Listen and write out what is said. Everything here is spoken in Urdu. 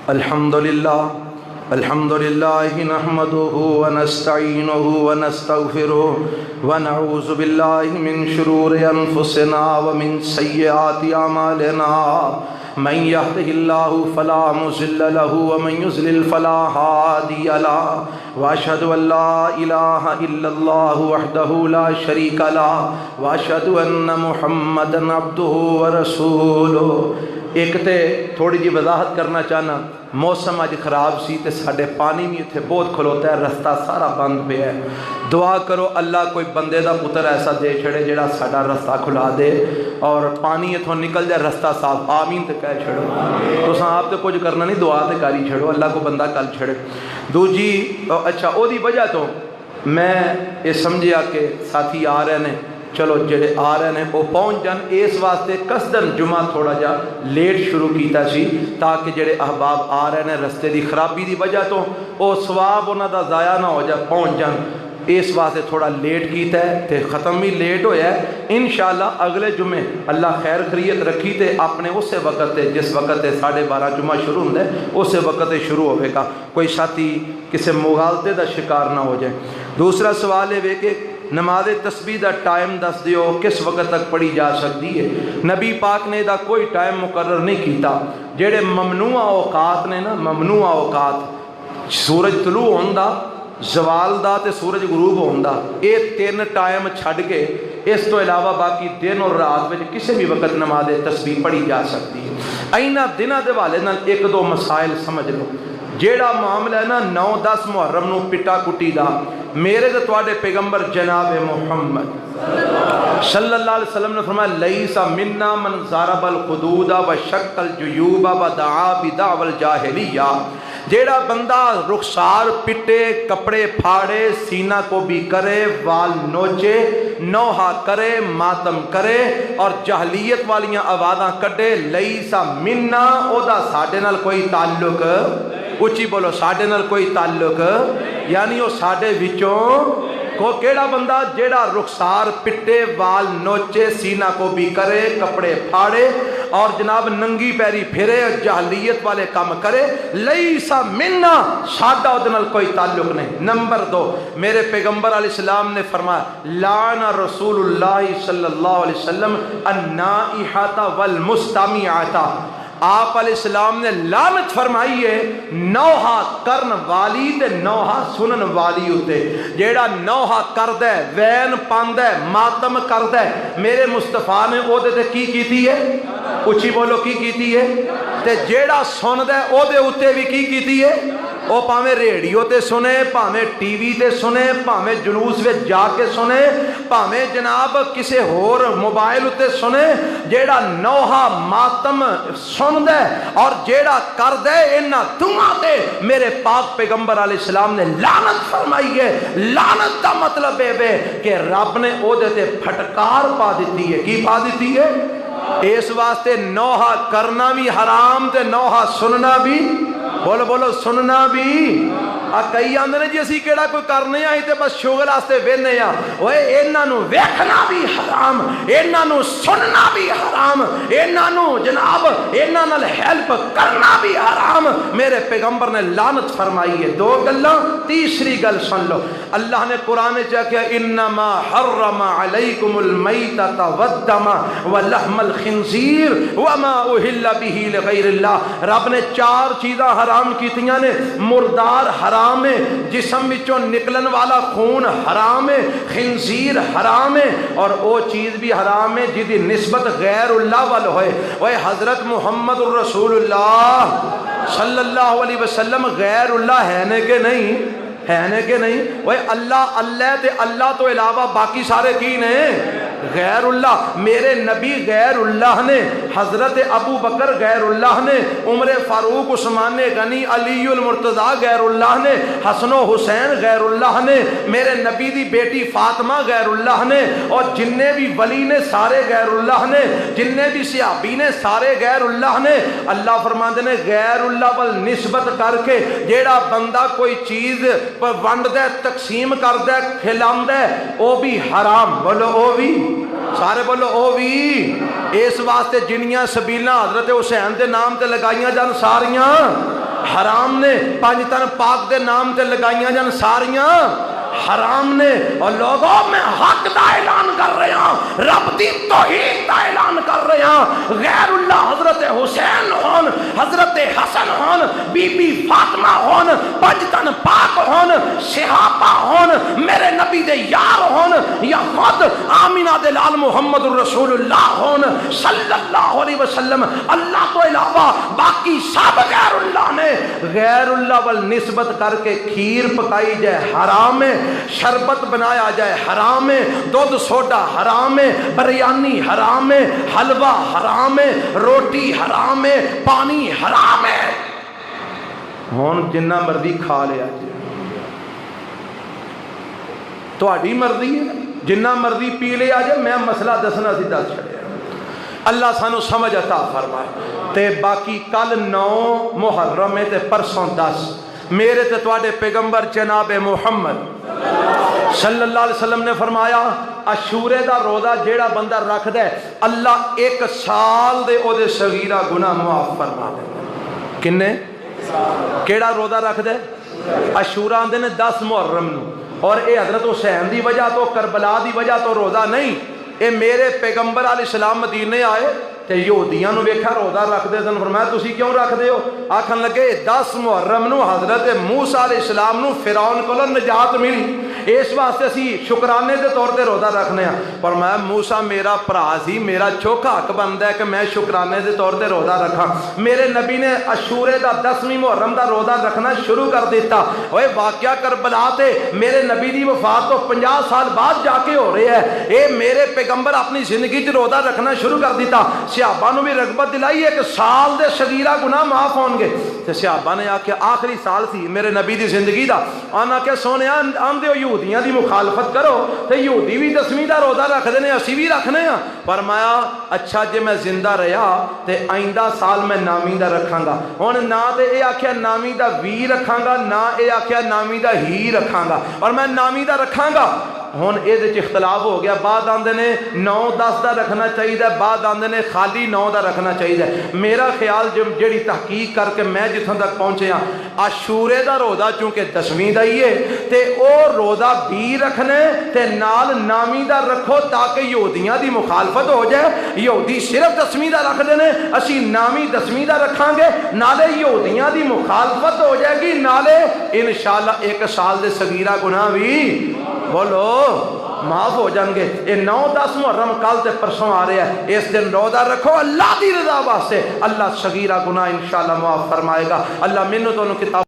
الحمدللہ نحمده ونستعینه ونستغفره ونعوذ باللہ من شرور انفسنا ومن سیئات اعمالنا من يهده الله فلا مضل له ومن يضلل فلا هادي له واشهد ان لا اله الا الله وحده لا شريك له واشهد ان محمدا عبده ورسوله۔ ایک تے تھوڑی جی وضاحت کرنا چاہنا، موسم اج خراب سی تے ساڈے پانی بھی اتنے بہت کھلوتا ہے، رستہ سارا بند پیا ہے۔ دعا کرو اللہ کوئی بندے دا پتر ایسا دے چھڑے جڑا ساڈا رستہ کھلا دے اور پانی اتھوں نکل جائے، رستہ صاف۔ آمین تے کہہ چھڑو۔ تساں آپ تے کچھ کرنا نہیں، دعا تے کر ہی چھڑو، اللہ کو بندہ کل چھڑے۔ دوجی اچھا او دی وجہ تو میں یہ سمجھیا کہ ساتھی آ رہے ہیں، چلو جڑے آ رہے ہیں وہ پہنچ جان، اس واسطے قصدن جمعہ تھوڑا جا لیٹ شروع کیتا سی تاکہ جڑے احباب آ رہے ہیں رستے دی خرابی دی وجہ تو وہ ثواب انہاں دا ضائع نہ ہو جائے، پہنچ جان، اس واسطے تھوڑا لیٹ کیتا ہے تے ختم بھی لیٹ ہویا ہے۔ انشاءاللہ اگلے جمعے اللہ خیر خیریت رکھی تے اپنے اسے وقت تے جس وقت تے 12:30 جمعہ شروع ہوندا ہے اسے وقت تے شروع ہوئے گا، کوئی ساتھی کسی مغالطے دا شکار نہ ہو جائے۔ دوسرا سوال ہے کہ نماز تسبیح دا ٹائم دس دیو کس وقت تک پڑھی جا سکتی ہے؟ نبی پاک نے دا کوئی ٹائم مقرر نہیں کیتا۔ جڑے ممنوع اوقات نے نا، ممنوع اوقات سورج طلوع ہوندا، زوال دا تے سورج غروب ہوندا، یہ 3 ٹائم چھڈ کے اس تو علاوہ باقی دن اور رات میں کسی بھی وقت نماز تسبیح پڑھی جا سکتی ہے۔ اینا دنوں دے والے نال ایک دو مسائل سمجھ لو۔ جیڑا معاملہ ہے نا 9-10 محرم نو پٹا کٹی دا، میرے تے تواڈے پیغمبر جناب محمد صلی اللہ علیہ وسلم نے فرمایا لیس منا من ضرب الحدود وشق الجیوب ودعا بدعوى الجاہلیہ۔ جیڑا بندہ رخسار پٹے، کپڑے پھاڑے، سینہ کو بھی کرے، وال نوچے، نوحہ کرے، ماتم کرے اور جاہلیت والیاں آوازاں کڈے، لیسا منا، او دا ساڈے نال کوئی تعلق، اچھی بولو، ساڈے نال کوئی تعلق، یعنی وہ ساڈے وچوں کو کیڑا بندہ جیڑا رخسار پٹے، وال نوچے، سینہ کو بھی کرے، کپڑے پھاڑے اور جناب ننگی پیری پھرے، جاہلیت والے کام کرے، لیسا منا، ساڈا ادھے نال کوئی تعلق نہیں۔ نمبر 2، میرے پیغمبر علیہ السلام نے فرمایا لعن رسول اللہ صلی اللہ علیہ وسلم النائحۃ والمستمعۃ۔ آپ علیہ السلام نے لعنت فرمائی ہے نوحہ کرن والی تے نوحہ سنن والی ہوتے۔ جیڑا نوحہ کردہ ہے، وین پاندہ ہے، ماتم کردہ ہے، میرے مصطفیٰ نے او دے تے کی کیتی ہے؟ اچھی بولو کی کیتی ہے؟ تے جیڑا سندہ ہے او دے اتے بھی کی کیتی ہے؟ او پاویں ریڈیو تے سنے، پاویں ٹی وی تے سنے، پاویں جلوس وچ جا کے سنے، پاویں جناب کسے ہور موبائل تے سنے، جیڑا نوحہ ماتم سندہ ہے اور جیڑا کردہ ہے انہاں دعا تے میرے پاک پیغمبر علیہ السلام نے لعنت فرمائی ہے۔ لعنت دا مطلب ہے کہ رب نے او دے تے پھٹکار پا دیتی ہے۔ کی پا دیتی ہے؟ اس واسطے نوحہ کرنا بھی حرام تے نوحہ سننا بھی، بولو بولو، سننا بھی۔ کئی آندے نے جی اسی کیڑا کوئی کرنے آئی تے بس شغل واسطے وینے آ، اوے انہاں نو ویکھنا بھی حرام، انہاں نو سننا بھی حرام، انہاں نو جناب انہاں نال ہیلپ کرنا بھی حرام۔ میرے پیغمبر نے لعنت فرمائی ہے۔ 2 گلاں، تیسری گل سن لو، اللہ نے قرآن میں کہا انما حرم علیکم المیتۃ والدم ولحم الخنزیر وما اہل به لغیر اللہ۔ رب نے 4 چیزاں حرام کیتیاں نے، مردار حرام ہے، جسم وچوں نکلن والا خون حرام ہے، خنزیر حرام ہے، اور او چیز بھی حرام ہے جدی نسبت غیر اللہ وال ہوئے۔ وہ حضرت محمد الرسول اللہ صلی اللہ علیہ وسلم غیر اللہ ہے نے کہ نہیں؟ ہے نے کہ نہیں؟ وہ اللہ اللہ تے اللہ تو علاوہ باقی سارے کی نے؟ غیر اللہ۔ میرے نبی غیر اللہ نے، حضرت ابو بکر غیر اللہ نے، عمر فاروق، عثمان غنی، علی المرتضیٰ غیر اللہ نے، حسن و حسین غیر اللہ نے، میرے نبی دی بیٹی فاطمہ غیر اللہ نے، اور جننے بھی ولی نے سارے غیر اللہ نے، جننے بھی صحابی نے سارے غیر اللہ نے۔ اللہ فرماندے نے غیر اللہ وال نسبت کر کے جیڑا بندہ کوئی چیز ونڈ دے، تقسیم کر دے، کھلاند ہے، او بھی حرام۔ بولو او بھی، سارے بولو او بھی۔ اس واسطے جنیاں سبیلاں حضرت حسین دے نام تے لگائیاں جان ساریاں حرام نے، پانچ تن پاک دے نام تے لگائیاں جان ساریاں حرام نے۔ اور لوگوں میں حق دا اعلان کر رہے ہیں، رب دی توحید دا اعلان کر رہے ہیں، غیر اللہ حضرت حسین ہون، حضرت حسن ہون، بی بی فاطمہ ہون، پانچ تن پاک ہون، صحابہ ہون، میرے نبی دے یار ہون، یا خود آمینہ دے لال محمد الرسول اللہ ہون صلی اللہ علیہ وسلم، اللہ تو علاوہ باقی سب غیر اللہ نے۔ غیر اللہ وال نسبت کر کے کھیر پکائی جائے حرام ہے، شربت بنایا جائے حرام ہے، دودھ سوڈا حرام ہے، بریانی حرام ہے، حلوہ حرام ہے، روٹی حرام ہے، پانی حرام ہے۔ ہون جنہ مرضی کھا لیا جی، تہاڈی مرضی ہے، جنہ مرضی پی لیا جائے، میں مسئلہ دسنا سی دس چھڑیا۔ اللہ سانو سمجھ عطا فرمائے۔ تے باقی کل 9 محرم ہے تے پرسوں 10 میرے تے تواڈے پیغمبر جناب محمد صلی اللہ علیہ وسلم نے فرمایا عاشورے دا روزہ جیڑا بندہ رکھ دے اللہ 1 سال دے او دے صغیرہ گناہ معاف فرما دے۔ کنے کیڑا روزہ رکھ دے؟ عاشورہ آندے نے 10 محرم نو، اور اے حضرت حسین دی وجہ تو کربلا دی وجہ تو روزہ نہیں، اے میرے پیغمبر علیہ السلام مدینے آئے تے یہودیاں نو ویکھا روزہ رکھ دے سن، فرمایا تسی کیوں رکھ دے ہو؟ آکھن لگے 10 محرم نو حضرت موسیٰ علیہ السلام نو فرعون کولوں نجات ملی، اس واسطے اسی شکرانے دے طور تے روزہ رکھنے ہیں۔ فرمایا موسیٰ میرا بھرا سی، میرا چوکھا حق بندا ہے کہ میں شکرانے دے طور تے روزہ رکھاں۔ میرے نبی نے عاشورے دا 10ویں محرم دا روزہ رکھنا شروع کر دیتا۔ اوے واقعہ کربلا تے میرے نبی دی وفات تو 50 سال بعد جا کے ہو رہے ہے، اے میرے پیغمبر اپنی زندگی چ روزہ رکھنا شروع کر دیتا۔ صحابہ نو بھی رغبت دلائی ہے کہ سال دے صغیرہ گناہ معاف ہون گے، تے صحابہ نے آکھیا آخری سال سی میرے نبی دی زندگی دا، آنا کہ سونیا آندے ہو یہودیاں دی مخالفت کرو تے یہودی بھی 10ویں دا روزہ رکھ دے نے، اسی بھی رکھنے ہاں۔ فرمایا اچھا جے میں زندہ رہا تے آئندہ سال میں 9ویں دا رکھاں گا۔ ہن نہ تے اے آکھیا 9ویں دا وی رکھاں گا، نہ اے آکھیا 9ویں دا ہی رکھاں گا، اور میں 9ویں دا رکھاں گا۔ ہن اے دے اختلاف ہو گیا، بعد آندے نے 9-10 دا رکھنا چاہیے، بعد آندے نے خالی 9 دا رکھنا چاہیے۔ میرا خیال جڑی تحقیق کر کے میں جتھوں تک پہنچے ہاں، عاشورے دا روزہ چونکہ 10ویں دا ہی ہے تے او روزہ بھی رکھنے تے نال 9ویں دا رکھو تاکہ یہودیاں دی مخالفت ہو جائے۔ یہودی صرف 10ویں دا رکھ دے نے، اسی 9ویں 10ویں دا رکھاں گے، نالے یہودیاں دی مخالفت ہو جائے گی، نالے انشاءاللہ 1 سال دے صغیرہ گناہ بھی بولو معاف ہو جان گے۔ یہ 9-10 محرم کل تے پرسوں آ رہے ہیں، اس دن روزہ رکھو اللہ دی رضا واسطے، اللہ صغیرہ گناہ انشاءاللہ معاف فرمائے گا۔ اللہ منو تو کتاب